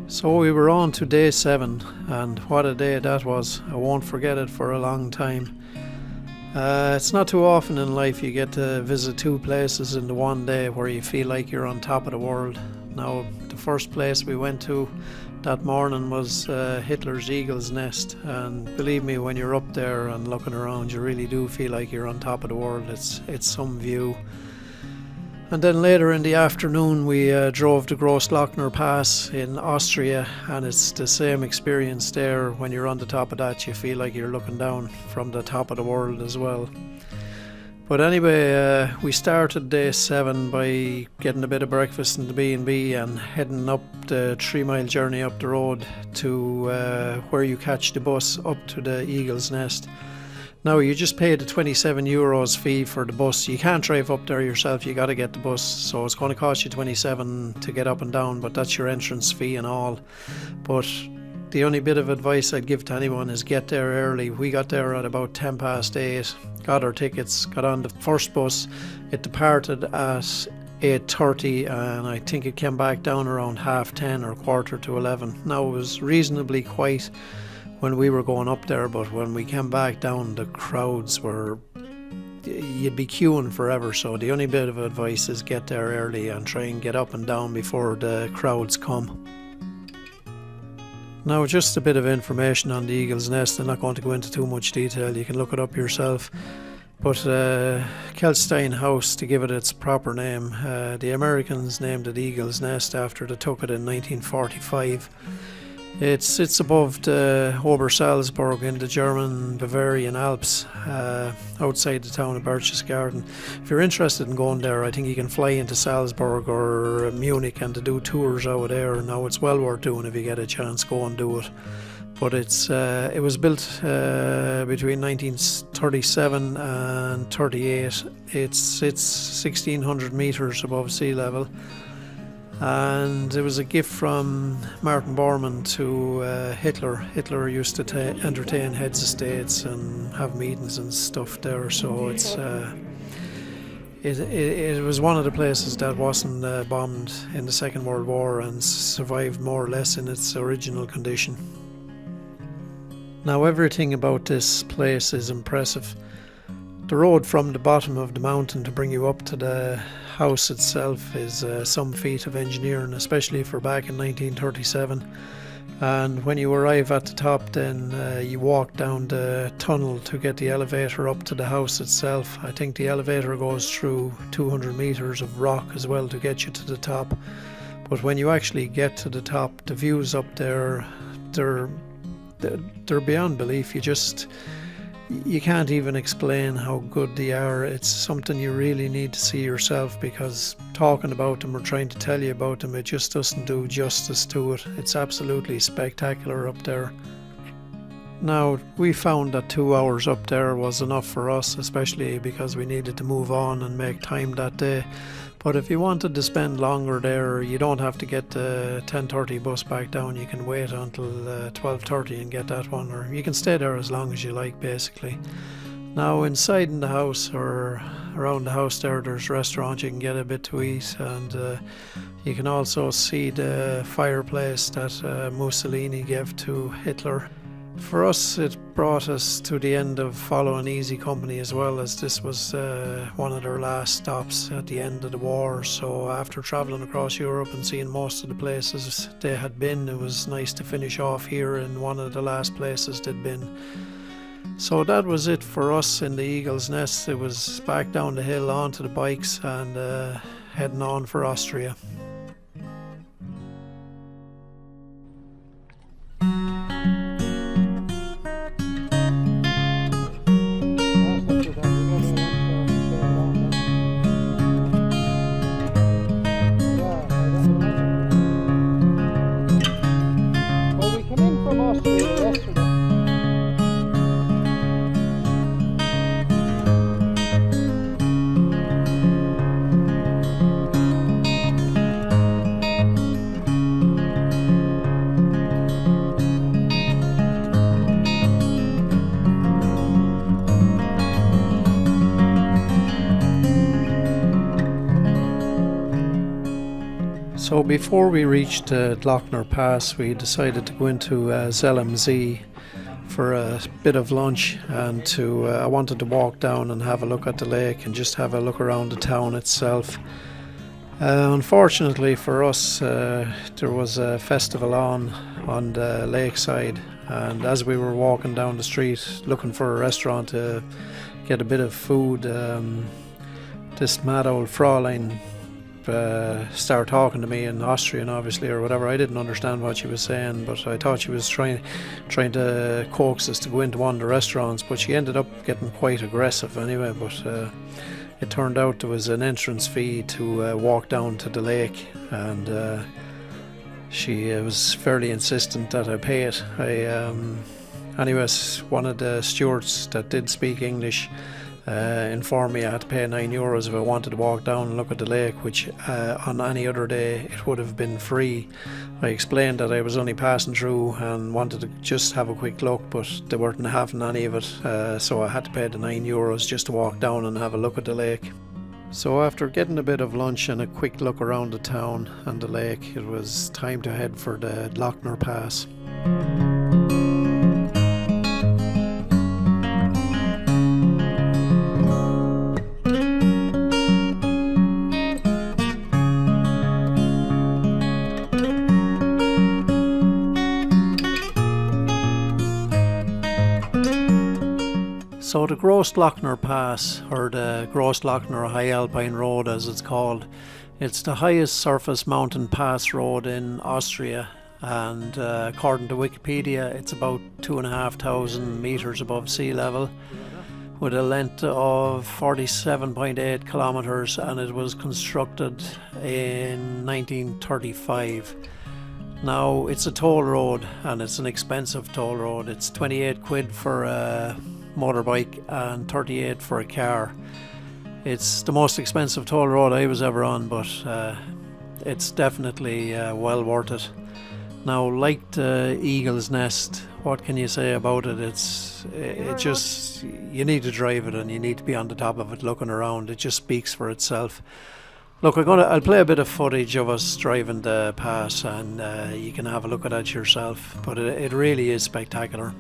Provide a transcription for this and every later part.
So we were on to day 7, and what a day that was. I won't forget it for a long time. It's not too often in life you get to visit 2 places in the one day where you feel like you're on top of the world. Now, the first place we went to that morning was Hitler's Eagle's Nest, and believe me, when you're up there and looking around, you really do feel like you're on top of the world. It's some view. And then later in the afternoon we drove the Grossglockner Pass in Austria, and it's the same experience there. When you're on the top of that, you feel like you're looking down from the top of the world as well. But anyway, we started day 7 by getting a bit of breakfast in the B&B and heading up the 3-mile journey up the road to where you catch the bus up to the Eagle's Nest. Now, you just pay the €27 fee for the bus. You can't drive up there yourself, you got to get the bus, so it's going to cost you 27 to get up and down, but that's your entrance fee and all. But the only bit of advice I'd give to anyone is get there early. We got there at about 8:10, got our tickets, got on the first bus. It departed at 8:30, and I think it came back down around 10:30 or 11:15. Now, it was reasonably quiet when we were going up there, but when we came back down, the crowds were, you'd be queuing forever. So the only bit of advice is get there early and try and get up and down before the crowds come. Now, just a bit of information on the Eagle's Nest. I'm not going to go into too much detail, you can look it up yourself. But Kelstein House, to give it its proper name, the Americans named it Eagle's Nest after they took it in 1945. It sits above the Obersalzberg in the German Bavarian Alps, outside the town of Berchtesgaden. If you're interested in going there, I think you can fly into Salzburg or Munich and to do tours out there. Now, it's well worth doing. If you get a chance, go and do it. But it was built between 1937 and 38. It sits 1,600 metres above sea level. And it was a gift from Martin Bormann to Hitler. Hitler used to entertain heads of states and have meetings and stuff there, so it was one of the places that wasn't bombed in the Second World War and survived more or less in its original condition. Now, everything about this place is impressive. The road from the bottom of the mountain to bring you up to the house itself is some feat of engineering, especially for back in 1937. And when you arrive at the top, then you walk down the tunnel to get the elevator up to the house itself. I think the elevator goes through 200 metres of rock as well to get you to the top. But when you actually get to the top, the views up there, they're beyond belief. You can't even explain how good they are. It's something you really need to see yourself, because talking about them or trying to tell you about them, it just doesn't do justice to it. It's absolutely spectacular up there. Now, we found that 2 hours up there was enough for us, especially because we needed to move on and make time that day. But if you wanted to spend longer there, you don't have to get the 10:30 bus back down. You can wait until 12:30 and get that one, or you can stay there as long as you like, basically. Now, inside in the house or around the house there's restaurants you can get a bit to eat, and you can also see the fireplace that Mussolini gave to Hitler. For us, it brought us to the end of following Easy Company, as well, as this was one of their last stops at the end of the war. So after travelling across Europe and seeing most of the places they had been, it was nice to finish off here in one of the last places they'd been. So that was it for us in the Eagle's Nest. It was back down the hill onto the bikes and heading on for Austria. So before we reached Glockner Pass, we decided to go into Zell Am See for a bit of lunch, and I wanted to walk down and have a look at the lake and just have a look around the town itself. Unfortunately for us, there was a festival on the lakeside, and as we were walking down the street looking for a restaurant to get a bit of food, this mad old Fraulein started talking to me in Austrian, obviously, or whatever. I didn't understand what she was saying, but I thought she was trying to coax us to go into one of the restaurants, but she ended up getting quite aggressive anyway. But it turned out there was an entrance fee to walk down to the lake, and she was fairly insistent that I pay it. Anyways, one of the stewards that did speak English informed me I had to pay €9 if I wanted to walk down and look at the lake, which on any other day it would have been free. I explained that I was only passing through and wanted to just have a quick look, but they weren't having any of it, so I had to pay the €9 just to walk down and have a look at the lake. So after getting a bit of lunch and a quick look around the town and the lake, it was time to head for the Glockner Pass. So the Grossglockner Pass, or the Grossglockner High Alpine Road as it's called, it's the highest surface mountain pass road in Austria, and according to Wikipedia it's about 2,500 meters above sea level, with a length of 47.8 kilometers, and it was constructed in 1935. Now it's a toll road, and it's an expensive toll road. It's 28 quid for a motorbike and 38 for a car. It's the most expensive toll road I was ever on, but it's definitely well worth it. Now, like the Eagle's Nest, what can you say about it? It just, you need to drive it and you need to be on the top of it looking around. It just speaks for itself. Look, I'll play a bit of footage of us driving the pass, and you can have a look at it yourself, but it really is spectacular.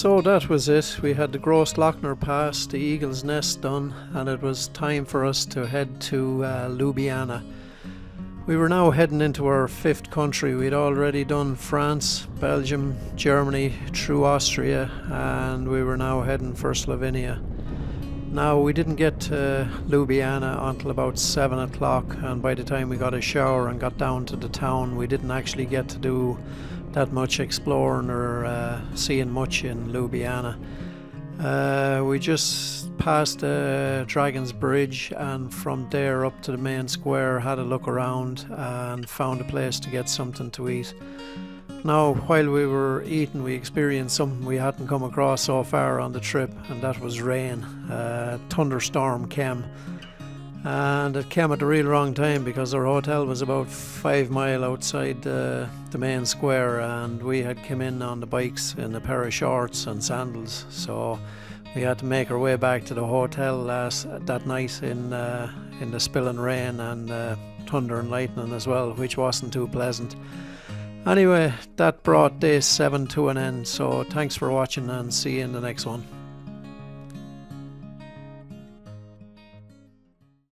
So that was it. We had the Grossglockner pass, the Eagle's Nest done, and it was time for us to head to Ljubljana. We were now heading into our 5th country. We'd already done France, Belgium, Germany, through Austria, and we were now heading for Slovenia. Now, we didn't get to Ljubljana until about 7 o'clock, and by the time we got a shower and got down to the town, we didn't actually get to do that much exploring or seeing much in Ljubljana. We just passed the Dragon's Bridge, and from there up to the main square, had a look around and found a place to get something to eat. Now, while we were eating, we experienced something we hadn't come across so far on the trip, and that was rain. Thunderstorm came, and it came at the real wrong time because our hotel was about 5 miles outside the main square, and we had come in on the bikes in a pair of shorts and sandals, so we had to make our way back to the hotel that night in the spilling rain and thunder and lightning as well, which wasn't too pleasant. Anyway, that brought day 7 to an end, so thanks for watching and see you in the next one.